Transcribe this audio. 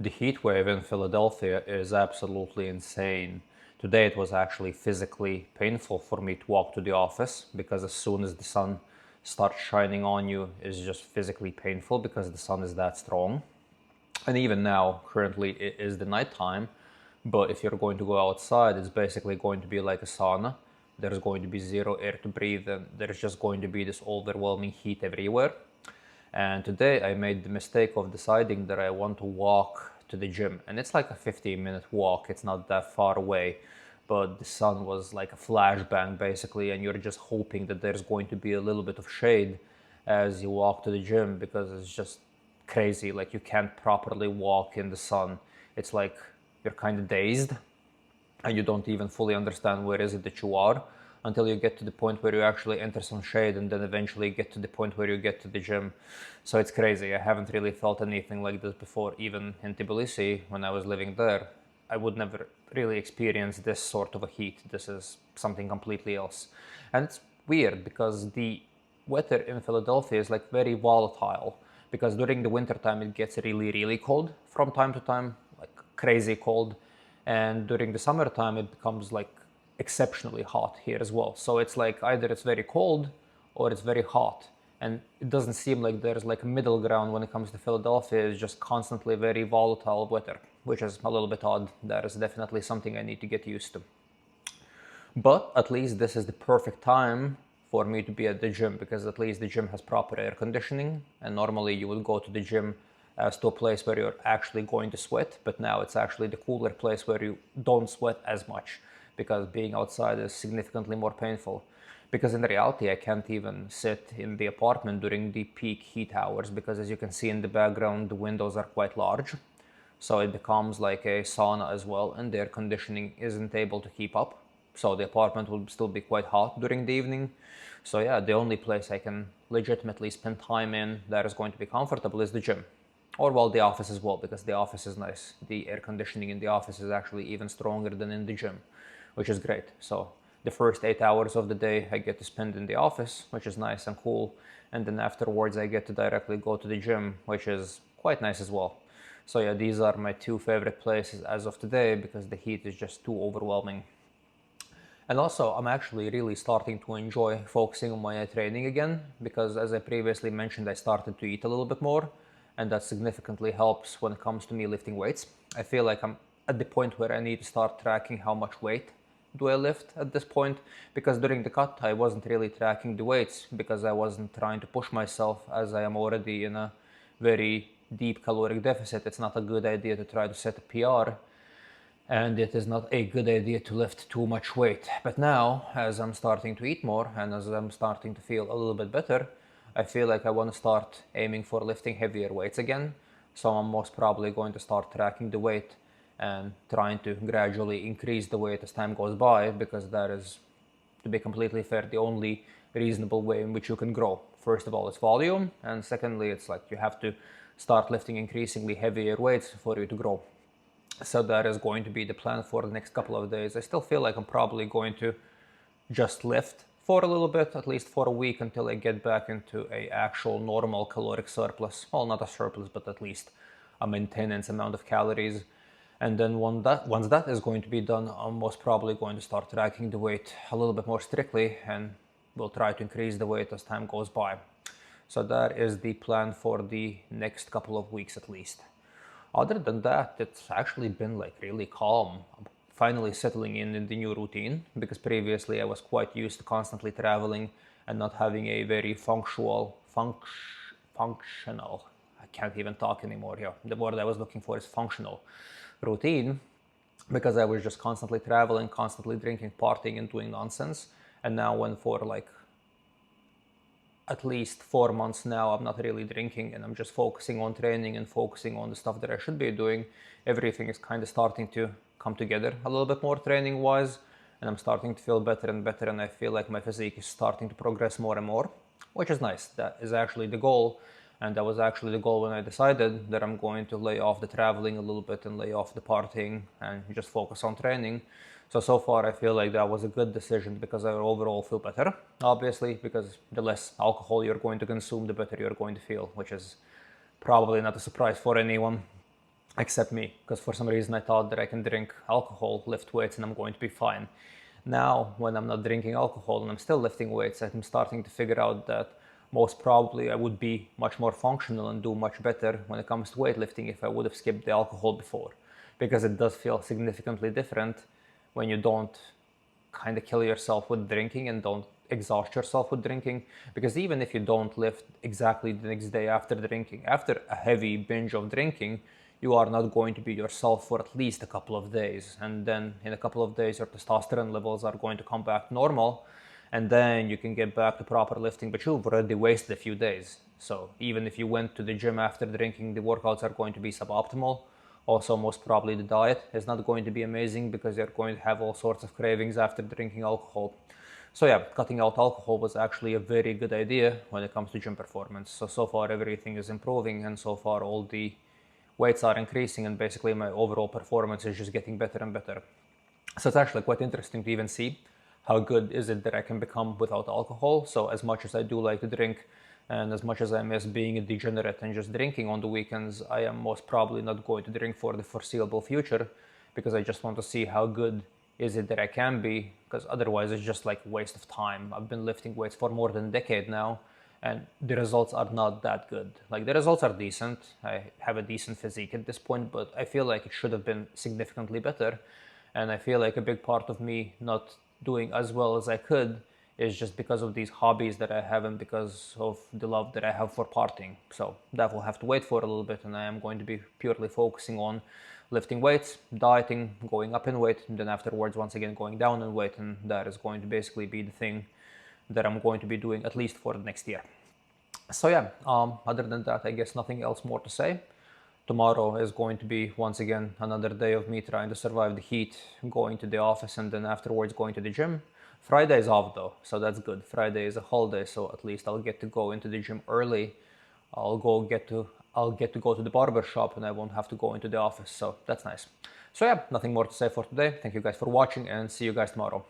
The heat wave in Philadelphia is absolutely insane. Today it was actually physically painful for me to walk to the office because as soon as the sun starts shining on you, it's just physically painful because the sun is that strong. And even now, currently it is the nighttime, but if you're going to go outside, it's basically going to be like a sauna. There's going to be zero air to breathe, and there's just going to be this overwhelming heat everywhere. And today I made the mistake of deciding that I want to walk to the gym. And it's like a 15-minute walk, it's not that far away. But the sun was like a flashbang basically, and you're just hoping that there's going to be a little bit of shade as you walk to the gym because it's just crazy. Like you can't properly walk in the sun. It's like you're kind of dazed and you don't even fully understand where is it that you are until you get to the point where you actually enter some shade and then eventually get to the point where you get to the gym. So it's crazy. I haven't really felt anything like this before, even in Tbilisi when I was living there. I would never really experience this sort of a heat. This is something completely else. And it's weird because the weather in Philadelphia is like very volatile because during the winter time it gets really, really cold from time to time, like crazy cold. And during the summertime it becomes like exceptionally hot here as well. So it's like either it's very cold or it's very hot. And it doesn't seem like there's like a middle ground when it comes to Philadelphia. It's just constantly very volatile weather, which is a little bit odd. That is definitely something I need to get used to. But at least this is the perfect time for me to be at the gym because at least the gym has proper air conditioning. And normally you would go to the gym as to a place where you're actually going to sweat, but now it's actually the cooler place where you don't sweat as much because being outside is significantly more painful. Because in reality, I can't even sit in the apartment during the peak heat hours because as you can see in the background, the windows are quite large. So it becomes like a sauna as well, and the air conditioning isn't able to keep up. So the apartment will still be quite hot during the evening. So yeah, the only place I can legitimately spend time in that is going to be comfortable is the gym. Or well, the office as well, because the office is nice. The air conditioning in the office is actually even stronger than in the gym, which is great. So the first 8 hours of the day I get to spend in the office, which is nice and cool. And then afterwards I get to directly go to the gym, which is quite nice as well. So yeah, these are my two favorite places as of today because the heat is just too overwhelming. And also, I'm actually really starting to enjoy focusing on my training again because as I previously mentioned, I started to eat a little bit more and that significantly helps when it comes to me lifting weights. I feel like I'm at the point where I need to start tracking how much weight do I lift at this point because during the cut I wasn't really tracking the weights because I wasn't trying to push myself as I am already in a very deep caloric deficit. It's not a good idea to try to set a PR and it is not a good idea to lift too much weight. But now, as I'm starting to eat more and as I'm starting to feel a little bit better, I feel like I want to start aiming for lifting heavier weights again. So I'm most probably going to start tracking the weight and trying to gradually increase the weight as time goes by because that is, to be completely fair, the only reasonable way in which you can grow. First of all, it's volume, and secondly, it's like you have to start lifting increasingly heavier weights for you to grow. So that is going to be the plan for the next couple of days. I still feel like I'm probably going to just lift for a little bit, at least for a week, until I get back into a actual normal caloric surplus. Well, not a surplus, but at least a maintenance amount of calories. And then once that is going to be done, I'm most probably going to start tracking the weight a little bit more strictly and we'll try to increase the weight as time goes by. So that is the plan for the next couple of weeks at least. Other than that, it's actually been like really calm. I'm finally settling in the new routine because previously I was quite used to constantly traveling and not having a very functional, I can't even talk anymore here. The word I was looking for is functional routine because I was just constantly traveling, constantly drinking, partying and doing nonsense. And now when for like at least 4 months now I'm not really drinking and I'm just focusing on training and focusing on the stuff that I should be doing, everything is kind of starting to come together a little bit more training wise and I'm starting to feel better and better and I feel like my physique is starting to progress more and more, which is nice. That is actually the goal, and that was actually the goal when I decided that I'm going to lay off the traveling a little bit and lay off the partying and just focus on training. So far I feel like that was a good decision because I overall feel better, obviously, because the less alcohol you're going to consume, the better you're going to feel, which is probably not a surprise for anyone. except me, because for some reason I thought that I can drink alcohol, lift weights, and I'm going to be fine. Now, when I'm not drinking alcohol and I'm still lifting weights, I'm starting to figure out that most probably I would be much more functional and do much better when it comes to weightlifting if I would have skipped the alcohol before. Because it does feel significantly different when you don't kind of kill yourself with drinking and don't exhaust yourself with drinking. Because even if you don't lift exactly the next day after drinking, after a heavy binge of drinking, you are not going to be yourself for at least a couple of days. And then in a couple of days, your testosterone levels are going to come back normal. And then you can get back to proper lifting, but you've already wasted a few days. So even if you went to the gym after drinking, the workouts are going to be suboptimal. Also, most probably the diet is not going to be amazing because you're going to have all sorts of cravings after drinking alcohol. So yeah, cutting out alcohol was actually a very good idea when it comes to gym performance. So far everything is improving, and so far all the weights are increasing, and basically my overall performance is just getting better and better. So it's actually quite interesting to even see how good is it that I can become without alcohol. So as much as I do like to drink, and as much as I miss being a degenerate and just drinking on the weekends, I am most probably not going to drink for the foreseeable future, because I just want to see how good is it that I can be, because otherwise it's just like a waste of time. I've been lifting weights for more than a decade now, and the results are not that good. Like, the results are decent. I have a decent physique at this point, but I feel like it should have been significantly better. And I feel like a big part of me not doing as well as I could is just because of these hobbies that I have and because of the love that I have for partying. So that will have to wait for a little bit, and I am going to be purely focusing on lifting weights, dieting, going up in weight, and then afterwards once again going down in weight, and that is going to basically be the thing that I'm going to be doing at least for the next year. So yeah, other than that, I guess nothing else more to say. Tomorrow is going to be once again another day of me trying to survive the heat, going to the office, and then afterwards going to the gym. Friday is off though, so that's good. Friday is a holiday, so at least I'll get to go into the gym early. I'll get to go to the barber shop, and I won't have to go into the office, so that's nice. So yeah, nothing more to say for today. Thank you guys for watching, and see you guys tomorrow.